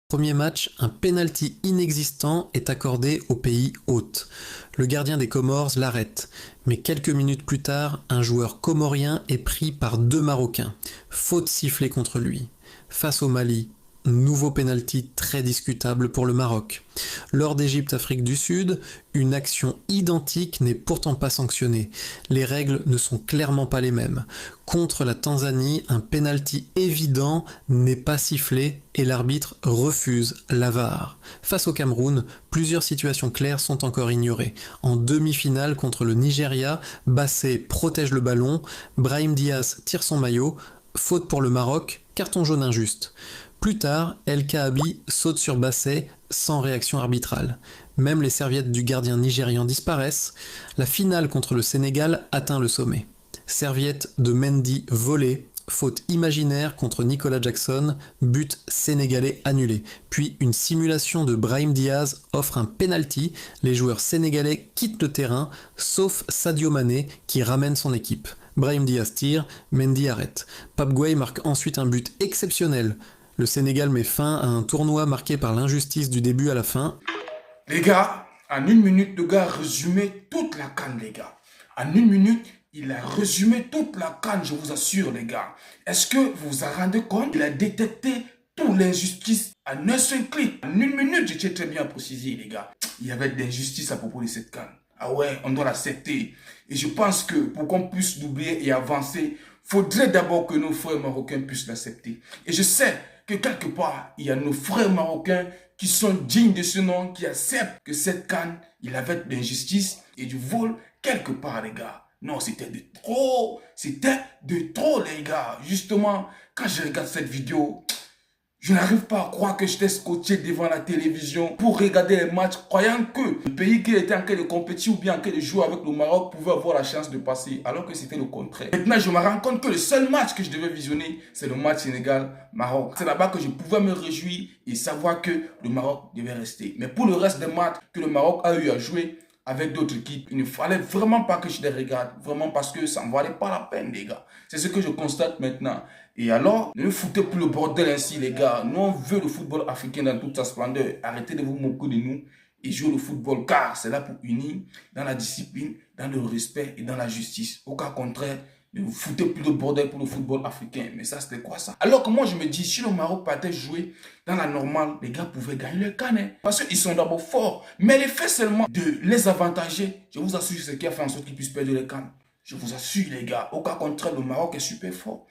Premier match, un penalty inexistant est accordé au pays hôte. Le gardien des Comores l'arrête, mais quelques minutes plus tard, un joueur comorien est pris par deux Marocains. Faute sifflée contre lui. Face au Mali, nouveau penalty très discutable pour le Maroc. Lors d'Égypte-Afrique du Sud, une action identique n'est pourtant pas sanctionnée. Les règles ne sont clairement pas les mêmes. Contre la Tanzanie, un penalty évident n'est pas sifflé et l'arbitre refuse la VAR. Face au Cameroun, plusieurs situations claires sont encore ignorées. En demi-finale contre le Nigeria, Bassé protège le ballon, Brahim Diaz tire son maillot, faute pour le Maroc, carton jaune injuste. Plus tard, El Kaabi saute sur Bassé sans réaction arbitrale. Même les serviettes du gardien nigérian disparaissent. La finale contre le Sénégal atteint le sommet. Serviette de Mendy volée, faute imaginaire contre Nicolas Jackson, but sénégalais annulé. Puis une simulation de Brahim Diaz offre un penalty. Les joueurs sénégalais quittent le terrain, sauf Sadio Mané qui ramène son équipe. Brahim Diaz tire, Mendy arrête. Pape Gueye marque ensuite un but exceptionnel. Le Sénégal met fin à un tournoi marqué par l'injustice du début à la fin. Les gars, en une minute, le gars a résumé toute la CAN, les gars. En une minute, il a résumé toute la CAN, je vous assure, les gars. Est-ce que vous vous en rendez compte? Il a détecté toute l'injustice en un seul clic. En une minute, je tiens très bien à préciser, les gars. Il y avait de l'injustice à propos de cette CAN. Ah ouais, on doit l'accepter. Et je pense que pour qu'on puisse l'oublier et avancer, faudrait d'abord que nos frères marocains puissent l'accepter. Et je sais que quelque part, il y a nos frères marocains qui sont dignes de ce nom, qui acceptent que cette CAN, il avait de l'injustice et du vol quelque part, les gars. Non, c'était de trop. C'était de trop, les gars. Justement, quand je regarde cette vidéo, je n'arrive pas à croire que j'étais scotché devant la télévision pour regarder les matchs, croyant que le pays qui était en train de compétir ou bien en train de jouer avec le Maroc pouvait avoir la chance de passer, alors que c'était le contraire. Maintenant, je me rends compte que le seul match que je devais visionner, c'est le match Sénégal-Maroc. C'est là-bas que je pouvais me réjouir et savoir que le Maroc devait rester. Mais pour le reste des matchs que le Maroc a eu à jouer avec d'autres équipes, il ne fallait vraiment pas que je les regarde, vraiment parce que ça ne valait pas la peine, les gars. C'est ce que je constate maintenant. Et alors, ne foutez plus le bordel ainsi, les gars. Nous, on veut le football africain dans toute sa splendeur. Arrêtez de vous moquer de nous et jouez le football, car c'est là pour unir dans la discipline, dans le respect et dans la justice. Au cas contraire, ne vous foutez plus de bordel pour le football africain. Mais ça, c'était quoi ça? Alors que moi, je me dis, si le Maroc partait jouer dans la normale, les gars pouvaient gagner le CAN. Parce qu'ils sont d'abord forts. Mais le fait seulement de les avantager, je vous assure, c'est ce qui a fait en sorte qu'ils puissent perdre le CAN. Je vous assure, les gars. Au cas contraire, le Maroc est super fort.